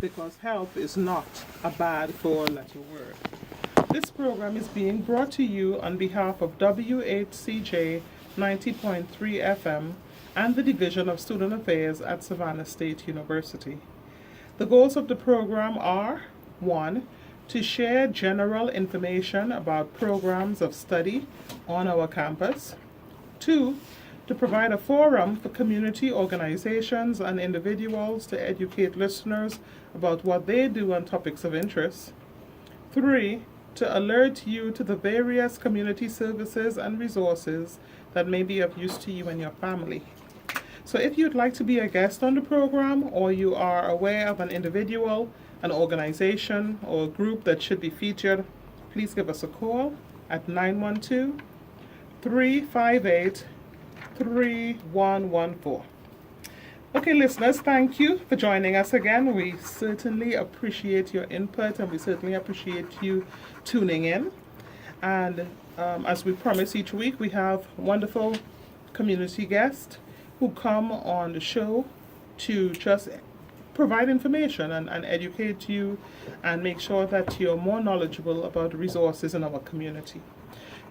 because health is not a bad four-letter word. This program is being brought to you on behalf of WHCJ 90.3 FM and the Division of Student Affairs at Savannah State University. The goals of the program are 1. To share general information about programs of study on our campus. 2. To provide a forum for community organizations and individuals to educate listeners about what they do on topics of interest. 3. To alert you to the various community services and resources that may be of use to you and your family. So if you'd like to be a guest on the program, or you are aware of an individual, an organization, or a group that should be featured, please give us a call at 912-358-3114. Okay, listeners, thank you for joining us again. We certainly appreciate your input, and we certainly appreciate you tuning in. And as we promise each week, we have wonderful community guests who come on the show to just provide information and educate you and make sure that you're more knowledgeable about the resources in our community.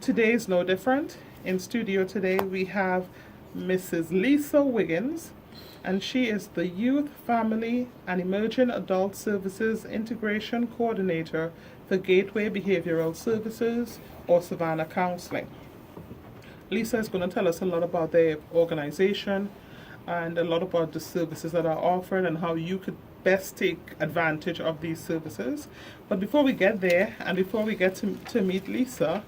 Today is no different. In studio today we have Mrs. Lisa Wiggins, and she is the Youth, Family, and Emerging Adult Services Integration Coordinator for Gateway Behavioral Services, or Savannah Counseling. Lisa is going to tell us a lot about their organization and a lot about the services that are offered and how you could best take advantage of these services. But before we get there, and before we get to meet Lisa,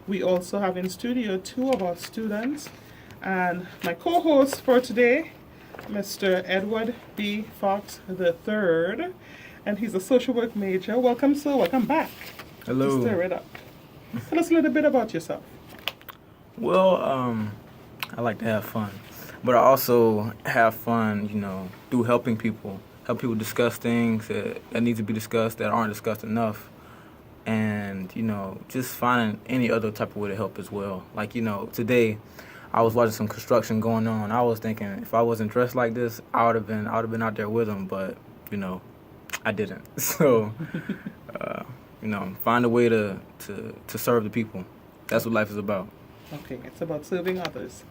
we also have in studio two of our students and my co-host for today, Mr. Edward B. Fox III, and he's a social work major. Welcome, sir. Welcome back. Hello. To Stir It Up. Tell us a little bit about yourself. Well, I like to have fun, but I also have fun, through help people discuss things that need to be discussed that aren't discussed enough, and, just finding any other type of way to help as well. Like, today I was watching some construction going on. I was thinking if I wasn't dressed like this, I would have been out there with them, but, I didn't. So, find a way to serve the people. That's what life is about. Okay, it's about serving others.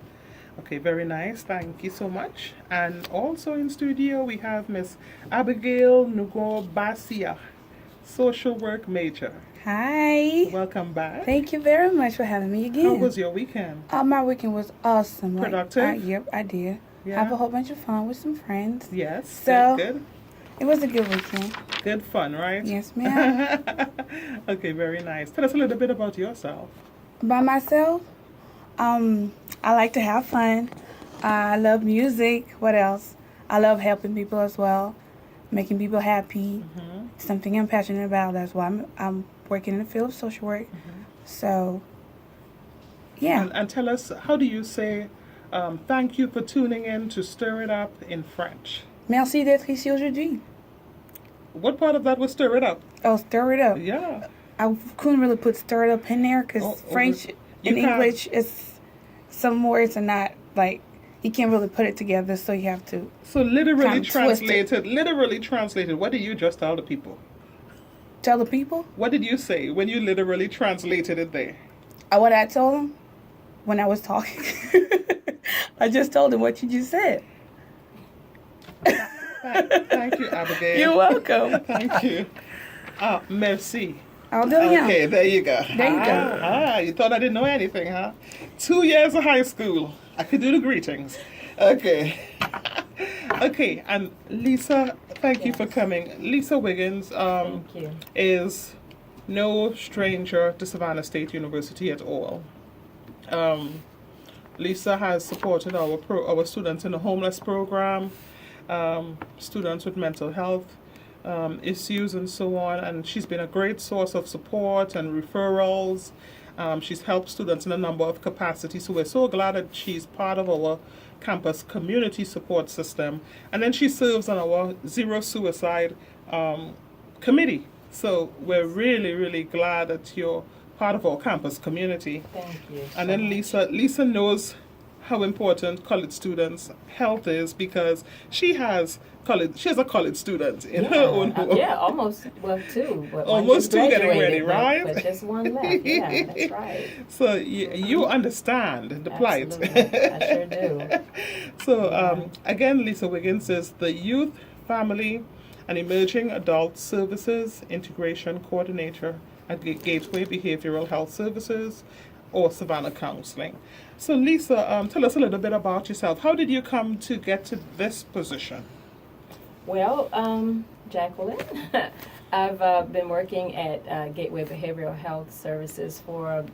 Okay, very nice. Thank you so much. And also in studio, we have Miss Abigail Nugo Basia, social work major. Hi. Welcome back. Thank you very much for having me again. How was your weekend? My weekend was awesome. Productive? Yep, I did. Yeah. Have a whole bunch of fun with some friends. Yes. So, good. It was a good weekend. Good fun, right? Yes, ma'am. Okay, very nice. Tell us a little bit about yourself. By myself, I like to have fun. I love music. What else? I love helping people as well, making people happy. Mm-hmm. Something I'm passionate about. That's why I'm working in the field of social work. Mm-hmm. So, yeah. And tell us, how do you say thank you for tuning in to Stir It Up in French? Merci d'être ici aujourd'hui. What part of that was Stir It Up? Oh, stir it up. Yeah. I couldn't really put stir it up in there because French and English is some words are not like you can't really put it together, so you have to. So literally translated. What did you just tell the people? Tell the people What did you say when you literally translated it there? what I told them when I was talking. I just told them what you just said. Thank you, Abigail. You're welcome. Thank you. Merci. I'll do it. Okay, there you go. There you go. You thought I didn't know anything, huh? 2 years of high school. I could do the greetings. Okay. Okay, and Lisa, thank you for coming. Lisa Wiggins is no stranger to Savannah State University at all. Lisa has supported our students in the homeless program, students with mental health issues and so on, and she's been a great source of support and referrals. She's helped students in a number of capacities, so we're so glad that she's part of our campus community support system. And then she serves on our Zero Suicide committee. So we're really, really glad that you're part of our campus community. Thank you. And then Lisa knows how important college students' health is, because she has a college student in her own home. Yeah, almost, well, two. But one Almost just two getting ready, graduated, right? But just one left. Yeah, that's right. So you understand the plight. Absolutely. I sure do. So again, Lisa Wiggins is the Youth, Family, and Emerging Adult Services Integration Coordinator at Gateway Behavioral Health Services, or Savannah Counseling. So Lisa, tell us a little bit about yourself. How did you come to get to this position? Well, Jacqueline, I've been working at Gateway Behavioral Health Services for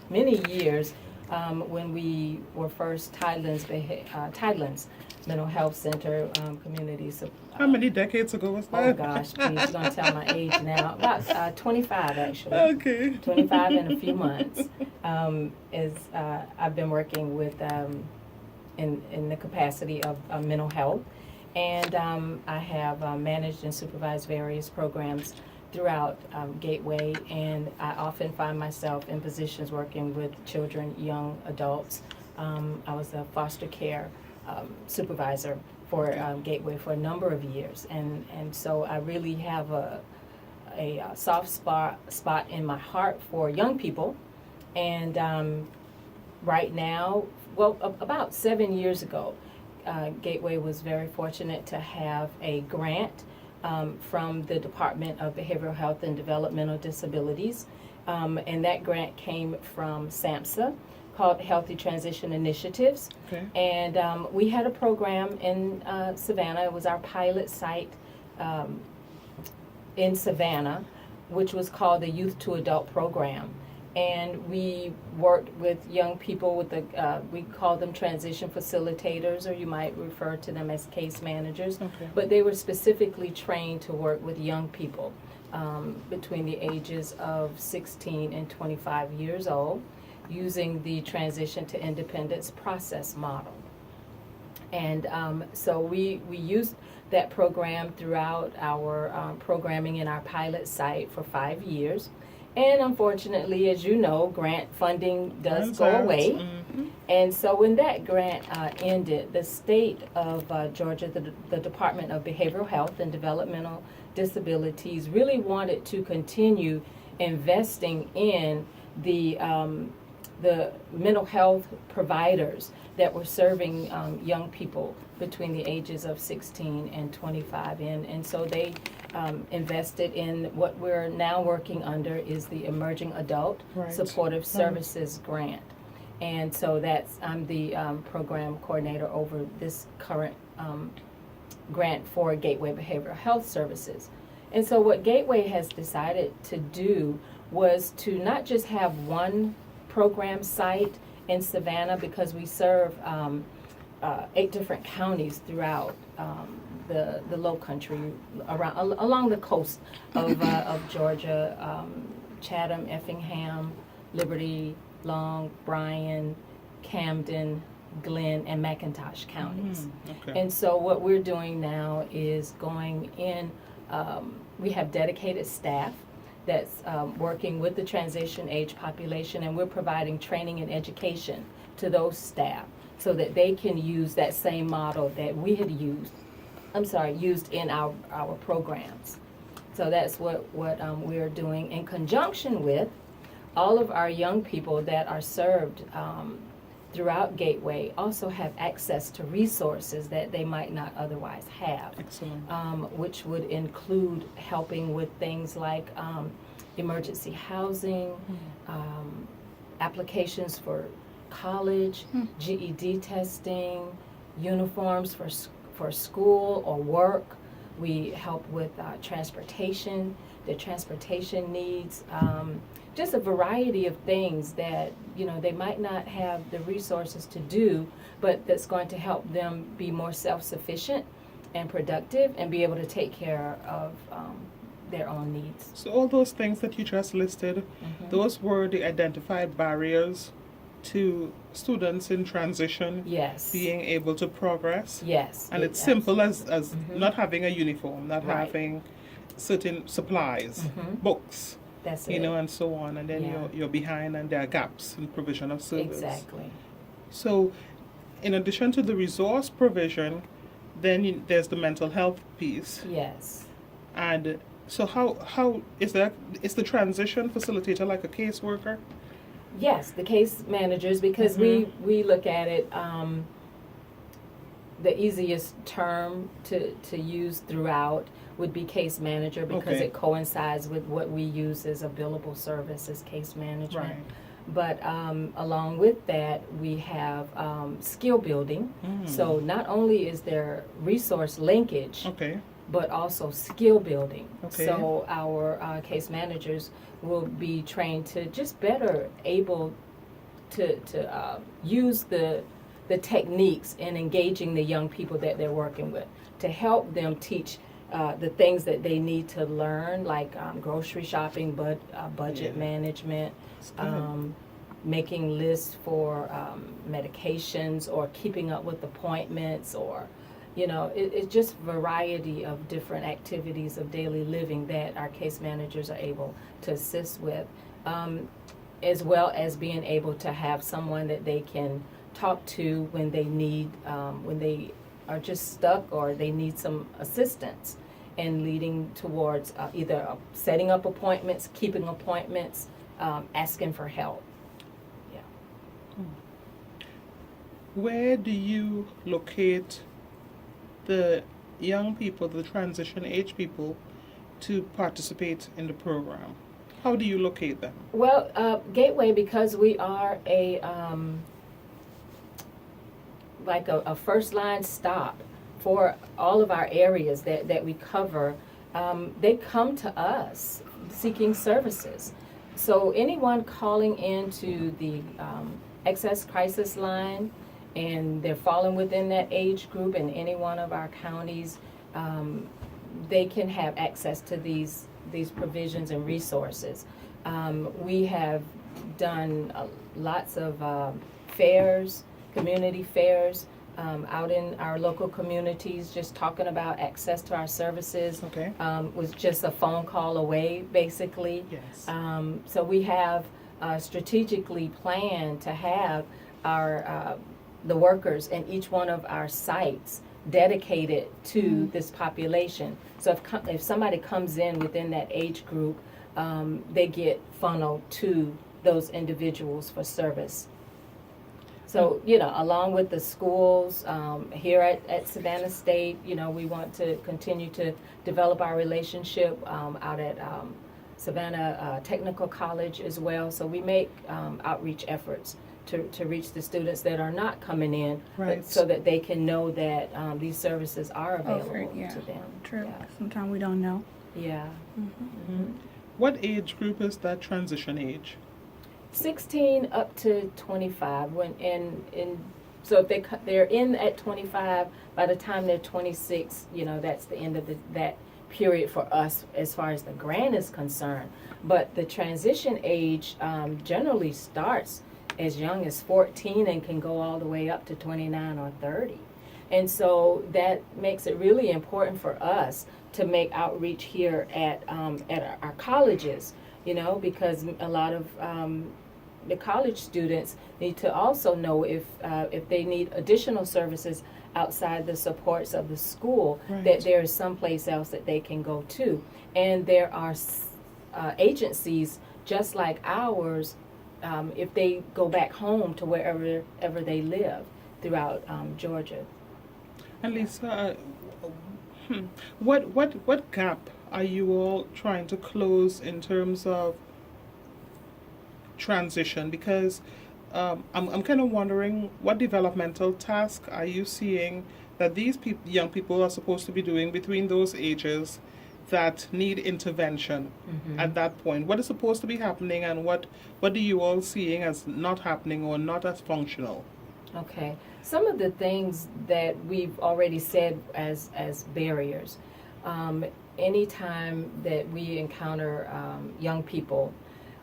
many years. When we were first Tidelands Mental Health Center, community. How many decades ago was that? Oh gosh, geez, you're gonna tell my age now. About 25 actually. Okay. 25 in a few months. I've been working with in the capacity of mental health, and I have managed and supervised various programs throughout Gateway, and I often find myself in positions working with children, young adults. I was a foster care supervisor for Gateway for a number of years, and so I really have a soft spot in my heart for young people. And right now, well, about 7 years ago, Gateway was very fortunate to have a grant from the Department of Behavioral Health and Developmental Disabilities, and that grant came from SAMHSA, called Healthy Transition Initiatives. Okay. And we had a program in Savannah. It was our pilot site in Savannah, which was called the Youth to Adult Program. And we worked with young people with we call them transition facilitators, or you might refer to them as case managers. Okay. But they were specifically trained to work with young people between the ages of 16 and 25 years old, using the transition to independence process model. And so we used that program throughout our programming in our pilot site for 5 years. And unfortunately, as you know, grant funding does go away. Mm-hmm. And so when that grant ended, the state of Georgia, the Department of Behavioral Health and Developmental Disabilities, really wanted to continue investing in the mental health providers that were serving young people between the ages of 16 and 25. And so they invested in what we're now working under is the Emerging Adult Right. Supportive Services Grant. And so I'm the program coordinator over this current grant for Gateway Behavioral Health Services. And so what Gateway has decided to do was to not just have one program site in Savannah, because we serve 8 different counties throughout the Low Country, along the coast of Georgia, Chatham, Effingham, Liberty, Long, Bryan, Camden, Glenn, and McIntosh counties. Okay. And so what we're doing now is going in, we have dedicated staff that's working with the transition age population, and we're providing training and education to those staff so that they can use that same model that we had used in our programs. So that's what we're doing in conjunction with all of our young people that are served throughout Gateway also have access to resources that they might not otherwise have. Excellent. Which would include helping with things like emergency housing, applications for college, GED testing, uniforms for school or work. We help with transportation, the transportation needs, just a variety of things that they might not have the resources to do, but that's going to help them be more self-sufficient and productive and be able to take care of their own needs. So all those things that you just listed, those were the identified barriers to students in transition Yes. being able to progress. Yes. And it's simple as Mhm. not having a uniform, not Right. having certain supplies, Mhm. books, That's it. and so on, and then Yeah. you're behind, and there are gaps in provision of service. Exactly. So, in addition to the resource provision, then there's the mental health piece. Yes. And so, how is the transition facilitator like a caseworker? Yes, the case managers, because we look at it, the easiest term to use throughout would be case manager, because Okay. it coincides with what we use as a billable service as case management. Right. But along with that, we have skill building. So not only is there resource linkage, Okay. but also skill building. Okay. So our case managers will be trained to just better able to use the techniques in engaging the young people that they're working with, to help them teach the things that they need to learn, like grocery shopping, but budget Yeah. management, It's good. making lists for medications, or keeping up with appointments, or it's just variety of different activities of daily living that our case managers are able to assist with, as well as being able to have someone that they can talk to when they need, when they are just stuck or they need some assistance, and leading towards either setting up appointments, keeping appointments, asking for help. Yeah. Where do you locate the young people, the transition age people, to participate in the program? How do you locate them? Well, Gateway, because we are a like a first line stop for all of our areas that we cover, they come to us seeking services. So anyone calling into the excess crisis line, and they're falling within that age group in any one of our counties, they can have access to these provisions and resources. We have done lots of fairs, community fairs, out in our local communities, just talking about access to our services. Okay. Was just a phone call away, basically. Yes. So we have strategically planned to have our the workers in each one of our sites dedicated to this population. So if somebody comes in within that age group, they get funneled to those individuals for service. So, along with the schools here at Savannah State, we want to continue to develop our relationship out at Savannah Technical College as well. So we make outreach efforts to reach the students that are not coming in, Right. so that they can know that these services are available Offered, yeah. to them. True. Yeah. Sometimes we don't know. Yeah. What age group is that transition age? 16 up to 25. So if they're in at 25, by the time they're 26, that's the end of that period for us as far as the grant is concerned. But the transition age generally starts as young as 14 and can go all the way up to 29 or 30. And so that makes it really important for us to make outreach here at our colleges, because a lot of the college students need to also know if they need additional services outside the supports of the school, Right. that there is someplace else that they can go to. And there are agencies just like ours, if they go back home to wherever they live throughout Georgia. And Lisa, what gap are you all trying to close in terms of transition? Because I'm kind of wondering, what developmental task are you seeing that these young people are supposed to be doing between those ages that need intervention at that point? What is supposed to be happening, and what are you all seeing as not happening or not as functional? Okay. Some of the things that we've already said as barriers. Anytime that we encounter young people,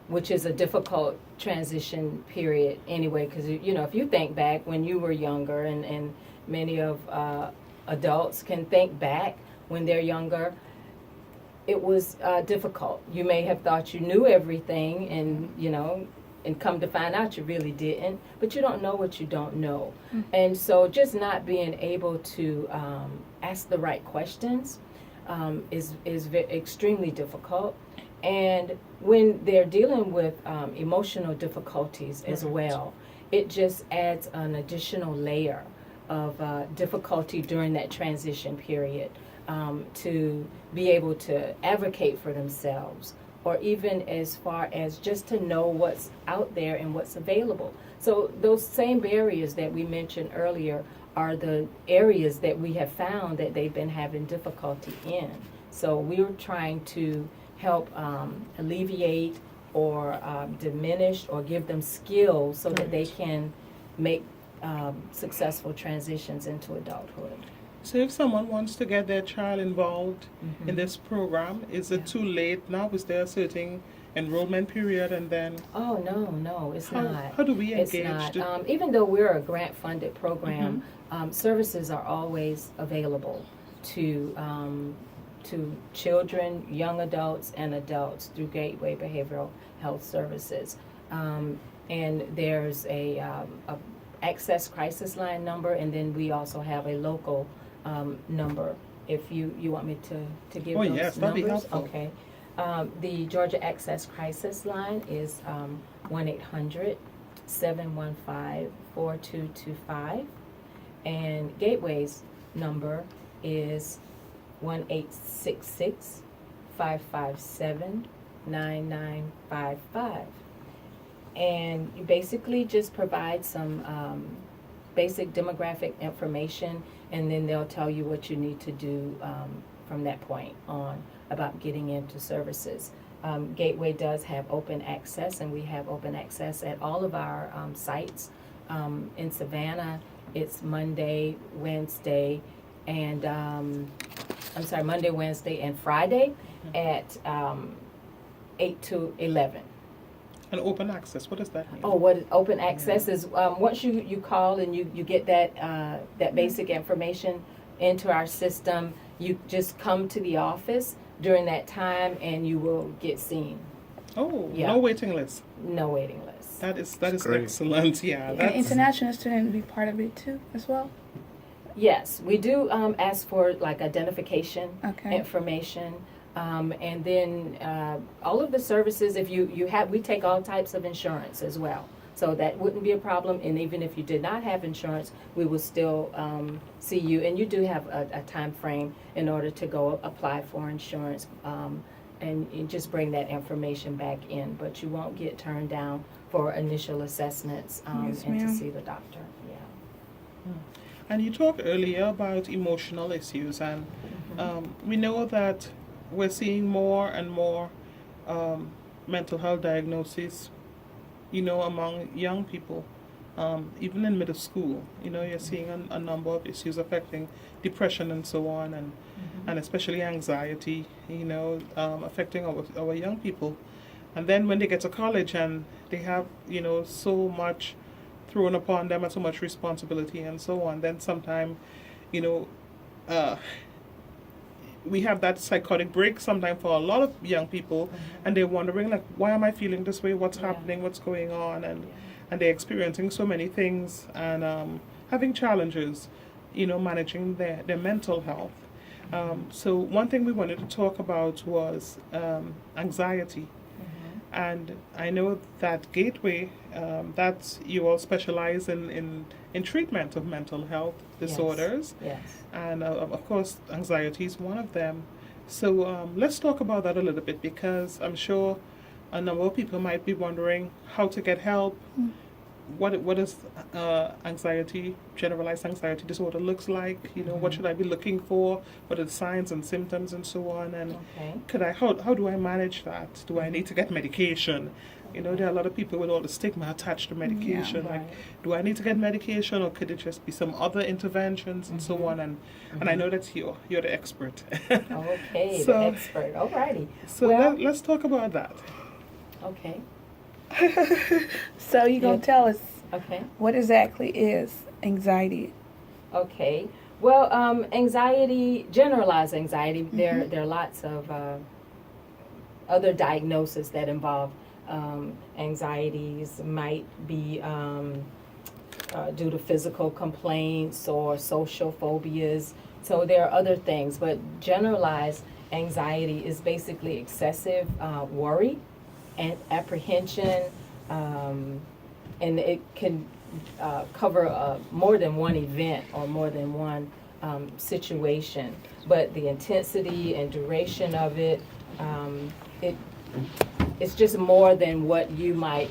which is a difficult transition period anyway, because if you think back when you were younger, and many of adults can think back when they're younger, it was difficult. You may have thought you knew everything, and and come to find out you really didn't, but you don't know what you don't know. And so just not being able to ask the right questions is extremely difficult. And when they're dealing with emotional difficulties as well, it just adds an additional layer of difficulty during that transition period to be able to advocate for themselves, or even as far as just to know what's out there and what's available. So those same barriers that we mentioned earlier are the areas that we have found that they've been having difficulty in. So we're trying to help alleviate or diminish or give them skills so that they can make successful transitions into adulthood. So if someone wants to get their child involved in this program, is it too late now? Is there a certain enrollment period and then? Oh, no, it's not. How do we engage? It's not. Even though we're a grant-funded program, services are always available to children, young adults, and adults through Gateway Behavioral Health Services. And there's a access crisis line number, and then we also have a local number. If you want me to give those yes, that'd be numbers, helpful. okay. The Georgia Access Crisis line is 1-800-715-4225, and Gateway's number is 1-866-557-9955. And you basically just provide some basic demographic information, and then they'll tell you what you need to do from that point on about getting into services. Gateway does have open access, and we have open access at all of our sites. In Savannah, it's Monday, Wednesday, and Monday, Wednesday, and Friday at 8 to 11. And open access, what does that mean? Oh, what open access is, once you call and you get that basic information into our system, you just come to the office during that time and you will get seen. Oh, Yeah. no waiting list. No waiting list. That is great. excellent. Yeah, And that's international students be part of it too, as well. Yes, we do ask for like identification Okay. information. And then all of the services, if you have, we take all types of insurance as well. So that wouldn't be a problem. And even if you did not have insurance, we will still see you. And you do have a time frame in order to go apply for insurance, and you just bring that information back in. But you won't get turned down for initial assessments Yes, and to ma'am. see the doctor. Yeah. And you talked earlier about emotional issues, and we know that we're seeing more and more mental health diagnoses, among young people, even in middle school. You're seeing a number of issues affecting depression and so on, and especially anxiety, affecting our young people. And then when they get to college and they have, so much thrown upon them and so much responsibility and so on, then sometimes, we have that psychotic break sometimes for a lot of young people, and they're wondering, like, why am I feeling this way? What's happening? What's going on? And they're experiencing so many things and having challenges, managing their mental health. So one thing we wanted to talk about was anxiety. And I know that Gateway, that's you all specialize in treatment of mental health disorders. Yes. And of course, anxiety is one of them. So let's talk about that a little bit, because I'm sure a number of people might be wondering how to get help. What is anxiety, generalized anxiety disorder looks like? What should I be looking for? What are the signs and symptoms and so on? And how do I manage that? Do I need to get medication? There are a lot of people with all the stigma attached to medication. Like, do I need to get medication, or could it just be some other interventions and so on? And I know that you're the expert. Okay, So- the expert. Alrighty. So Well- let's talk about that. Okay. So you're going to tell us Okay. what exactly is anxiety? Okay. Well, anxiety, generalized anxiety, there are lots of other diagnoses that involve Anxieties might be due to physical complaints or social phobias. So there are other things, but generalized anxiety is basically excessive worry and apprehension, and it can cover more than one event or more than one situation. But the intensity and duration of it, it's just more than what you might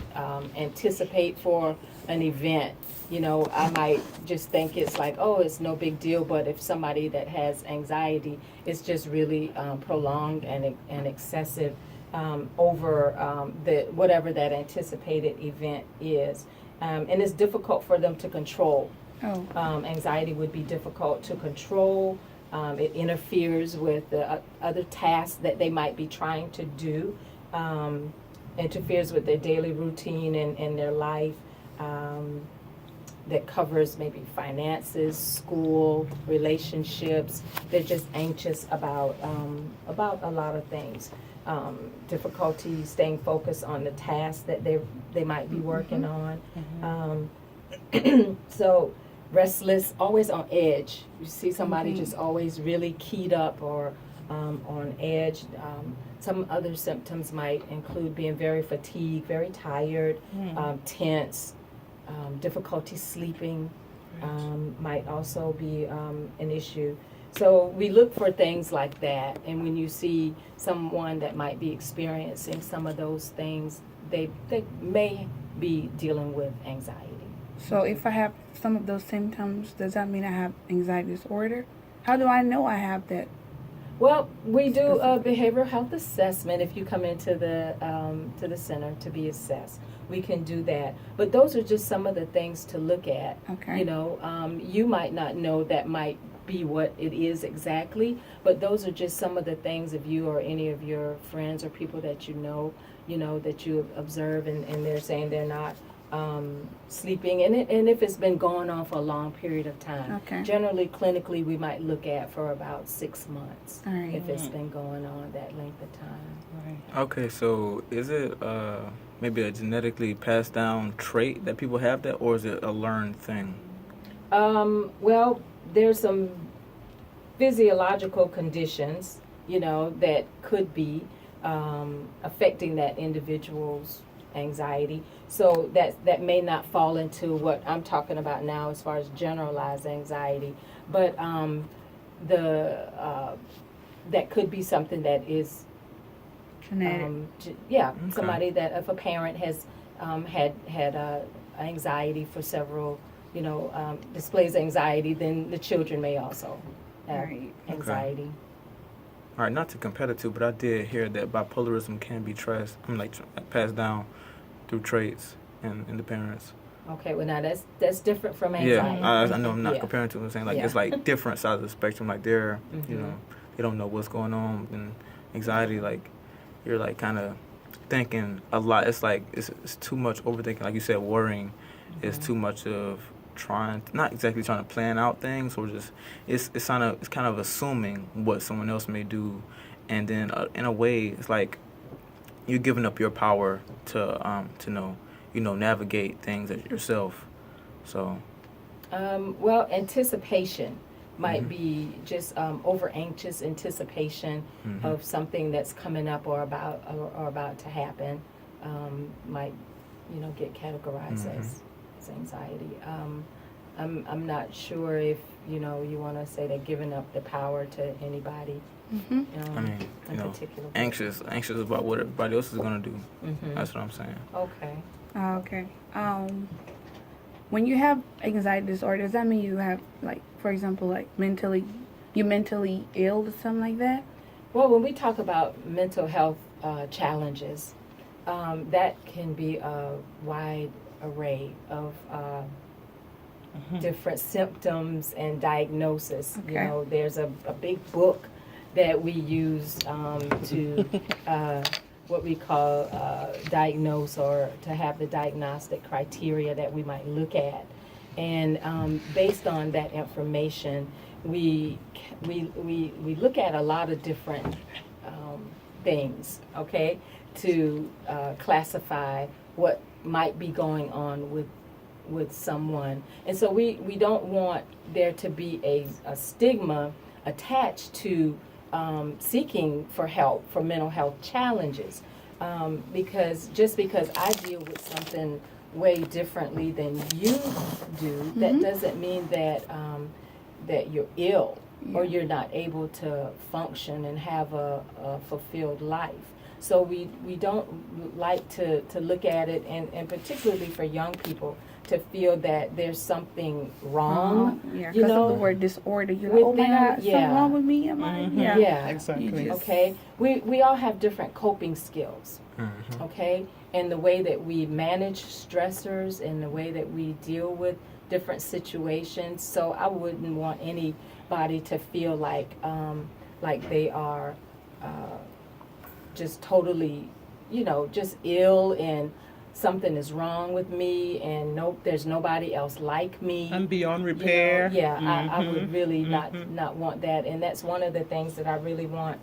anticipate for an event. You know, I might just think it's like, oh, it's no big deal, but if somebody that has anxiety, it's just really prolonged and excessive over the whatever that anticipated event is. And it's difficult for them to control. Oh. Anxiety would be difficult to control. It interferes with the other tasks that they might be trying to do, interferes with their daily routine and their life. That covers maybe finances, school, relationships. They're just anxious about a lot of things. Difficulty staying focused on the task that they might be working on. So restless, always on edge. You see somebody just always really keyed up or on edge. Some other symptoms might include being very fatigued, very tired, tense, difficulty sleeping might also be an issue. So we look for things like that, and when you see someone that might be experiencing some of those things, they may be dealing with anxiety. So if I have some of those symptoms, does that mean I have anxiety disorder? How do I know I have that? Well, we do a behavioral health assessment if you come into the center to be assessed. We can do that. But those are just some of the things to look at. Okay. You know, you might not know that might be what it is exactly, but those are just some of the things if you or any of your friends or people that you know, that you observe and they're saying they're not sleeping, and if it's been going on for a long period of time. Okay. Generally, clinically, we might look at for about 6 months. All right. If it's been going on that length of time. Okay, so is it maybe a genetically passed down trait that people have that, or is it a learned thing? Well, there's some physiological conditions, that could be affecting that individual's anxiety. So that may not fall into what I'm talking about now as far as generalized anxiety, but that could be something that is Genetic. Somebody that if a parent has had anxiety for several, displays anxiety, then the children may also have anxiety. All right, not to compare the two, but I did hear that bipolarism can be passed down through traits in the parents. Okay, well now that's different from anxiety. Yeah, I know I'm not comparing to them. I'm saying it's like different sides of the spectrum. Like they're, they don't know what's going on. And anxiety, like you're like kind of thinking a lot. It's like it's too much overthinking. Like you said, worrying is too much of not exactly trying to plan out things, or just it's kind of assuming what someone else may do, and then in a way it's like you're giving up your power to navigate things yourself. So well, anticipation might be just over anxious anticipation of something that's coming up or about to happen. Might get categorized as anxiety. I'm not sure if you want to say that giving up the power to anybody. I mean, particular. anxious about what everybody else is gonna do. That's what I'm saying. Okay. Okay. When you have anxiety disorder, does that mean you have, like, for example, like you're mentally ill or something like that? Well, when we talk about mental health challenges, that can be a wide array of different symptoms and diagnosis. Okay. There's a big book that we use to what we call diagnose, or to have the diagnostic criteria that we might look at. And based on that information, we look at a lot of different things, okay? to classify what might be going on with someone. And so we don't want there to be a stigma attached to seeking for help for mental health challenges. Because just because I deal with something way differently than you do, that doesn't mean that that you're ill or you're not able to function and have a fulfilled life. So we don't like to look at it, and particularly for young people, to feel that there's something wrong. Yeah, you because know, of the word disorder. You're with like, oh my them, God, yeah. something wrong with me? Am I? Yeah. Yeah. Exactly. You just- Okay, we all have different coping skills. Okay, and the way that we manage stressors and the way that we deal with different situations. So I wouldn't want anybody to feel like they are just totally, just ill and something is wrong with me and nope, there's nobody else like me. And beyond repair. I would really not want that. And that's one of the things that I really want,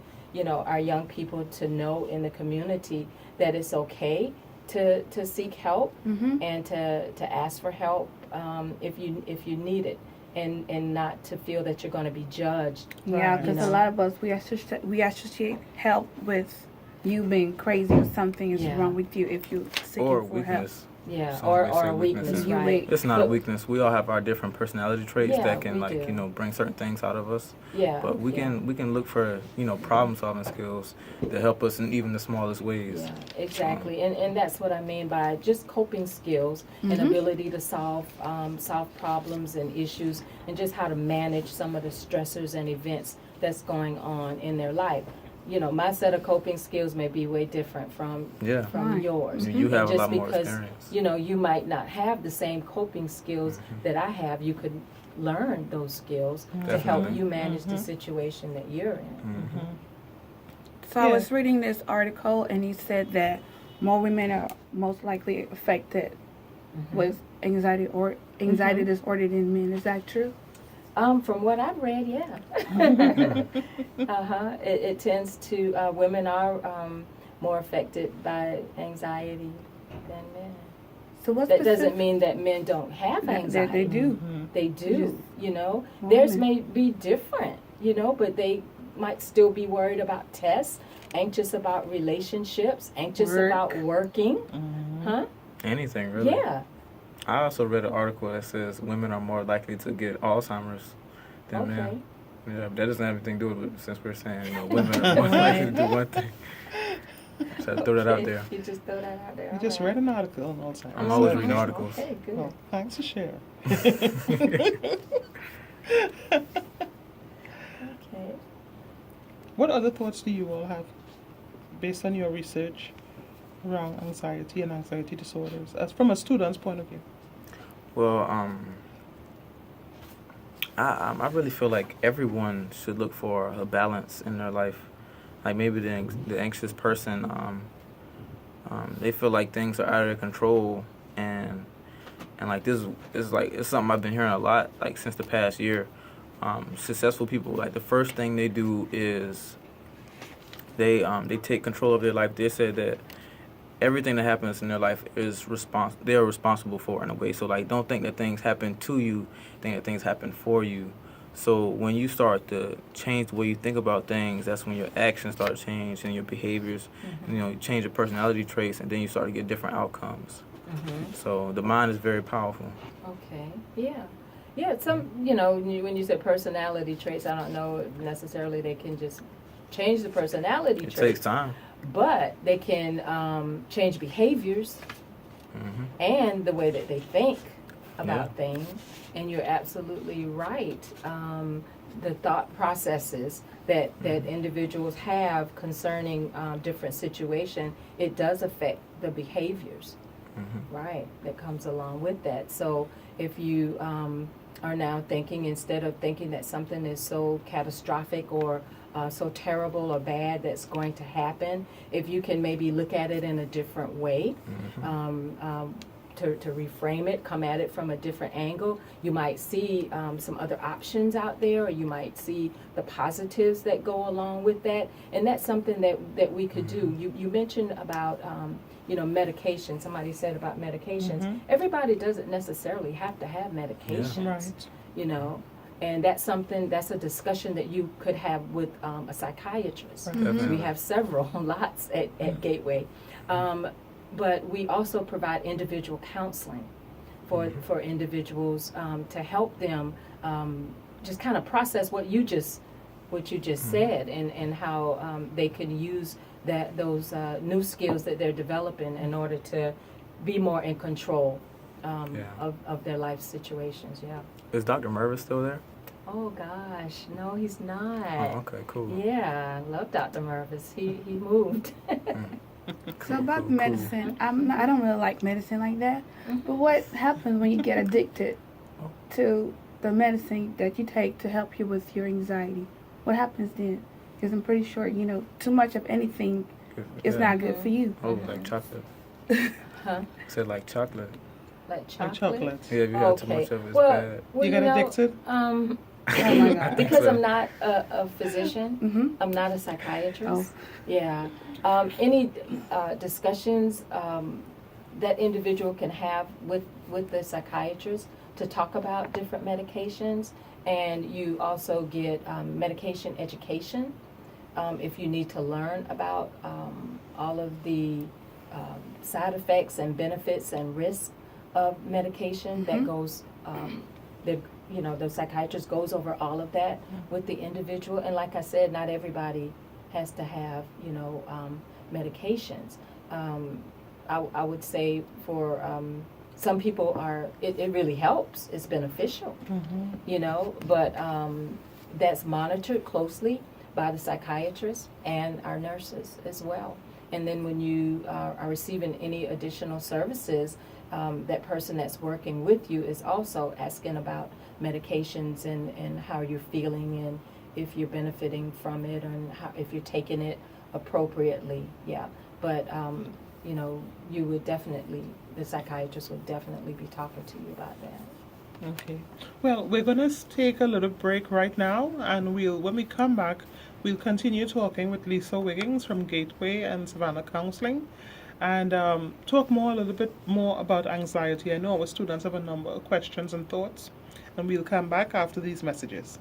our young people to know in the community, that it's okay to seek help and to ask for help if you need it, and not to feel that you're going to be judged. Yeah, Right. because You know? a lot of us, we associate help with you being crazy or something is Yeah. wrong with you if you're seeking Or for weakness. Yeah, Some or may say a weakness, weakness. You right? weak. It's not a But- weakness. We all have our different personality traits Yeah, that can we do. bring certain things out of us. Yeah, But we yeah. can look for problem solving skills that help us in even the smallest ways. Yeah, exactly, and that's what I mean by just coping skills and ability to solve problems and issues, and just how to manage some of the stressors and events that's going on in their life. My set of coping skills may be way different from Yeah. Right. yours. You have And a lot just more because, experience. you might not have the same coping skills that I have, you could learn those skills to help Definitely. you manage the situation that you're in. So I Yeah. was reading this article, and he said that more women are most likely affected with anxiety disorder than men. Is that true? From what I've read, yeah. It tends to, women are more affected by anxiety than men. So what's That doesn't mean that men don't have that anxiety. they do. They do, Women. Theirs may be different, but they might still be worried about tests, anxious about relationships, anxious Work. about working. Huh? Anything really. Yeah. I also read an article that says women are more likely to get Alzheimer's than Okay. men. Yeah, but that doesn't have anything to do with it, since we're saying women are more likely to do one thing. So I throw that out there. You just throw that out there. You just read an article on Alzheimer's. I'm always reading articles. Okay, good. Well, thanks for sharing. Okay. What other thoughts do you all have based on your research around anxiety and anxiety disorders, as from a student's point of view? Well, I really feel like everyone should look for a balance in their life. Like maybe the anxious person, they feel like things are out of their control, and like this is like it's something I've been hearing a lot like since the past year. Successful people, like the first thing they do is they take control of their life. They said that everything that happens in their life is they are responsible for in a way. So like don't think that things happen to you, think that things happen for you. So when you start to change the way you think about things, that's when your actions start to change and your behaviors, and, you change your personality traits, and then you start to get different outcomes. So the mind is very powerful. Okay. Yeah. Yeah. Some, when you said personality traits, I don't know if necessarily they can just change the personality It traits. takes time. But they can change behaviors and the way that they think about things. And you're absolutely right. The thought processes that individuals have concerning different situations, it does affect the behaviors, right, that comes along with that. So if you are now thinking, instead of thinking that something is so catastrophic or so terrible or bad that's going to happen, if you can maybe look at it in a different way, to reframe it, come at it from a different angle. You might see some other options out there, or you might see the positives that go along with that, and that's something that we could do. You mentioned about medication. Somebody said about medications. Everybody doesn't necessarily have to have medications. Right. And that's a discussion that you could have with a psychiatrist. Definitely. We have several, lots at Gateway. But we also provide individual counseling for individuals to help them just kind of process what you just said, and how they can use those new skills that they're developing in order to be more in control of their life situations. Yeah. Is Dr. Mervis still there? Oh gosh, no, he's not. Oh, okay, cool. Yeah, I love Dr. Mervis. He moved. So about the medicine, I don't really like medicine like that. But what happens when you get addicted to the medicine that you take to help you with your anxiety? What happens then? Because I'm pretty sure, too much of anything is not good for you. Oh, like chocolate. Huh? Said like chocolate. Like chocolate? Like chocolate. Yeah, if you have too much of it, it's bad. Well, You get addicted? Oh my God. Because I'm not a physician, I'm not a psychiatrist. Yeah. Any discussions that individual can have with the psychiatrist to talk about different medications, and you also get medication education if you need to learn about all of the side effects and benefits and risks of medication. That goes the psychiatrist goes over all of that with the individual. And like I said, not everybody has to have medications. I would say for some people it really helps. It's beneficial, but that's monitored closely by the psychiatrist and our nurses as well. And then when you are receiving any additional services, that person that's working with you is also asking about medications and how you're feeling, and if you're benefiting from it, and if you're taking it appropriately. Yeah, but you would definitely, the psychiatrist would definitely be talking to you about that. Okay. Well, we're going to take a little break right now, and when we come back, we'll continue talking with Lisa Wiggins from Gateway and Savannah Counseling, and talk a little bit more about anxiety. I know our students have a number of questions and thoughts, and we'll come back after these messages.